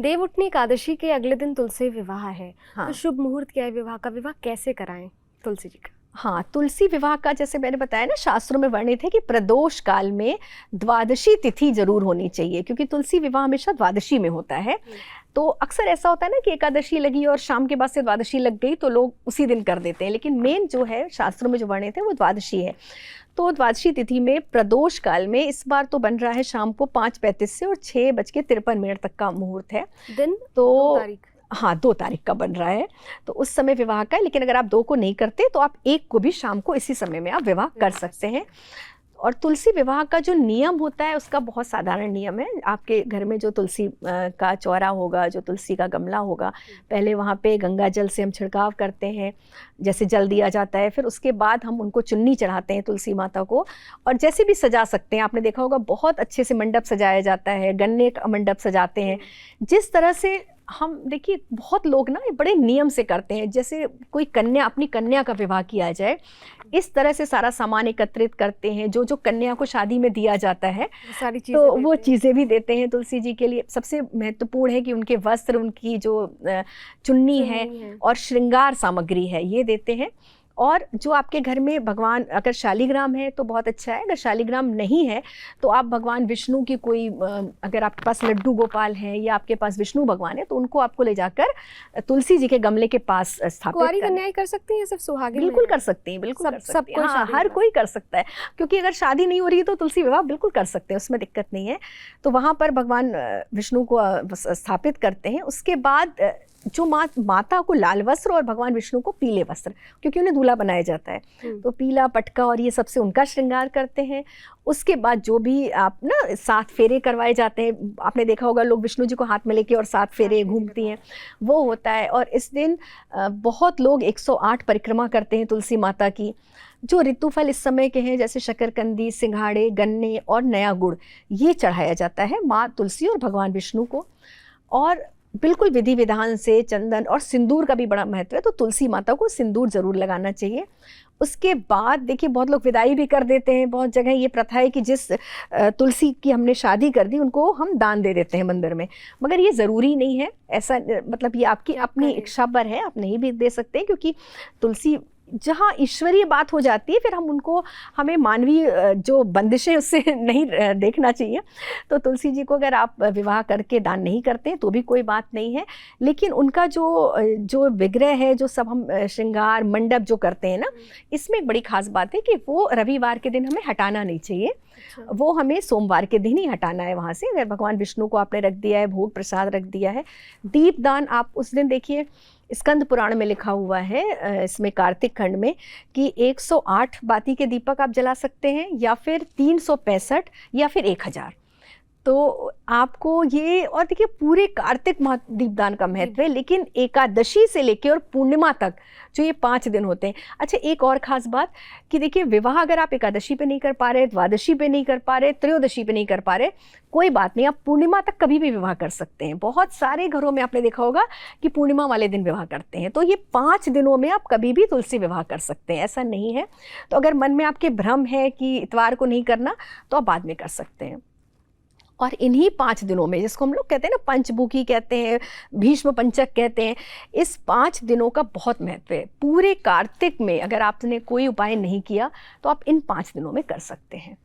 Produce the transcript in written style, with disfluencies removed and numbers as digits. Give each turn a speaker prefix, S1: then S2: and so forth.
S1: देवउठनी एकादशी के अगले दिन तुलसी विवाह है।
S2: हाँ।
S1: तो शुभ मुहूर्त क्या है विवाह का? विवाह कैसे कराएं तुलसी जी का?
S2: हाँ, तुलसी विवाह का जैसे मैंने बताया ना, शास्त्रों में वर्णित है कि प्रदोष काल में द्वादशी तिथि जरूर होनी चाहिए, क्योंकि तुलसी विवाह हमेशा द्वादशी में होता है। तो अक्सर ऐसा होता है ना कि एकादशी लगी और शाम के बाद से द्वादशी लग गई तो लोग उसी दिन कर देते हैं, लेकिन मेन जो है शास्त्रों में जो वर्णित है वो द्वादशी है। तो द्वादशी तिथि में प्रदोष काल में इस बार तो बन रहा है शाम को 5:35 से और 6:53 तक का मुहूर्त है।
S1: दिन
S2: तो
S1: 2 तारीख।
S2: हाँ, 2 तारीख का बन रहा है, तो उस समय विवाह का है। लेकिन अगर आप 2 को नहीं करते तो आप 1 को भी शाम को इसी समय में आप विवाह कर सकते हैं। और तुलसी विवाह का जो नियम होता है उसका बहुत साधारण नियम है। आपके घर में जो तुलसी का चौरा होगा, जो तुलसी का गमला होगा, पहले वहाँ पे गंगा जल से हम छिड़काव करते हैं, जैसे जल दिया जाता है। फिर उसके बाद हम उनको चुन्नी चढ़ाते हैं तुलसी माता को, और जैसे भी सजा सकते हैं। आपने देखा होगा बहुत अच्छे से मंडप सजाया जाता है, गन्ने का मंडप सजाते हैं। जिस तरह से हम देखिए, बहुत लोग ना बड़े नियम से करते हैं, जैसे कोई कन्या, अपनी कन्या का विवाह किया जाए, इस तरह से सारा सामान एकत्रित करते हैं जो जो कन्या को शादी में दिया जाता है,
S1: सारी चीजें
S2: तो वो चीज़ें भी देते हैं तुलसी जी के लिए। सबसे महत्वपूर्ण है कि उनके वस्त्र, उनकी जो चुन्नी है और श्रृंगार सामग्री है, ये देते हैं। और जो आपके घर में भगवान, अगर शालिग्राम है तो बहुत अच्छा है, अगर शालिग्राम नहीं है तो आप भगवान विष्णु की कोई, अगर आपके पास लड्डू गोपाल हैं या आपके पास विष्णु भगवान है, तो उनको आपको ले जाकर तुलसी जी के गमले के पास स्थापित
S1: कुंवारी कन्याएं कर सकती हैं या सिर्फ सुहागिन?
S2: बिल्कुल कर सकती हैं, बिल्कुल कर सकती हैं। हाँ, हर कोई कर सकता है, क्योंकि अगर शादी नहीं हो रही है तो तुलसी विवाह बिल्कुल कर सकते हैं, उसमें दिक्कत नहीं है। तो वहाँ पर भगवान विष्णु को स्थापित करते हैं। उसके बाद जो माता को लाल वस्त्र और भगवान विष्णु को पीले वस्त्र, क्योंकि उन्हें दूल्हा बनाया जाता है, तो पीला पटका और ये सबसे उनका श्रृंगार करते हैं। उसके बाद जो भी आप ना 7 फेरे करवाए जाते हैं, आपने देखा होगा लोग विष्णु जी को हाथ में लेके और 7 फेरे घूमती हैं, वो होता है। और इस दिन बहुत लोग 108 परिक्रमा करते हैं तुलसी माता की। जो ऋतुफल इस समय के हैं, जैसे शकरकंदी, सिंघाड़े, गन्ने और नया गुड़, ये चढ़ाया जाता है माँ तुलसी और भगवान विष्णु को। और बिल्कुल विधि विधान से चंदन और सिंदूर का भी बड़ा महत्व है, तो तुलसी माता को सिंदूर जरूर लगाना चाहिए। उसके बाद देखिए, बहुत लोग विदाई भी कर देते हैं। बहुत जगह ये प्रथा है कि जिस तुलसी की हमने शादी कर दी उनको हम दान दे देते हैं मंदिर में, मगर ये ज़रूरी नहीं है। ऐसा मतलब ये आपकी अपनी इच्छा पर है, आप नहीं भी दे सकते, क्योंकि तुलसी जहाँ ईश्वरीय बात हो जाती है फिर हमें मानवीय जो बंदिशें उससे नहीं देखना चाहिए। तो तुलसी जी को अगर आप विवाह करके दान नहीं करते हैं तो भी कोई बात नहीं है, लेकिन उनका जो विग्रह है, जो सब हम श्रृंगार मंडप जो करते हैं ना, इसमें एक बड़ी खास बात है कि वो रविवार के दिन हमें हटाना नहीं चाहिए। वो हमें सोमवार के दिन ही हटाना है वहाँ से। अगर भगवान विष्णु को आपने रख दिया है, भोग प्रसाद रख दिया है, दीपदान आप उस दिन देखिए, स्कंद पुराण में लिखा हुआ है, इसमें कार्तिक खंड में, कि 108 बाती के दीपक आप जला सकते हैं, या फिर 365 या फिर 1000। तो आपको ये, और देखिए पूरे कार्तिक माह दीपदान का महत्व है, लेकिन एकादशी से लेकर और पूर्णिमा तक जो ये 5 दिन होते हैं। अच्छा, एक और ख़ास बात कि देखिए, विवाह अगर आप एकादशी पे नहीं कर पा रहे, द्वादशी पे नहीं कर पा रहे, त्रयोदशी पे नहीं कर पा रहे, कोई बात नहीं, आप पूर्णिमा तक कभी भी विवाह कर सकते हैं। बहुत सारे घरों में आपने देखा होगा कि पूर्णिमा वाले दिन विवाह करते हैं। तो ये 5 दिनों में आप कभी भी तुलसी विवाह कर सकते हैं, ऐसा नहीं है। तो अगर मन में आपके भ्रम है कि इतवार को नहीं करना, तो आप बाद में कर सकते हैं। और इन्हीं 5 दिनों में, जिसको हम लोग कहते हैं ना, पंचमुखी कहते हैं, भीष्म पंचक कहते हैं, इस 5 दिनों का बहुत महत्व है। पूरे कार्तिक में अगर आपने कोई उपाय नहीं किया तो आप इन 5 दिनों में कर सकते हैं।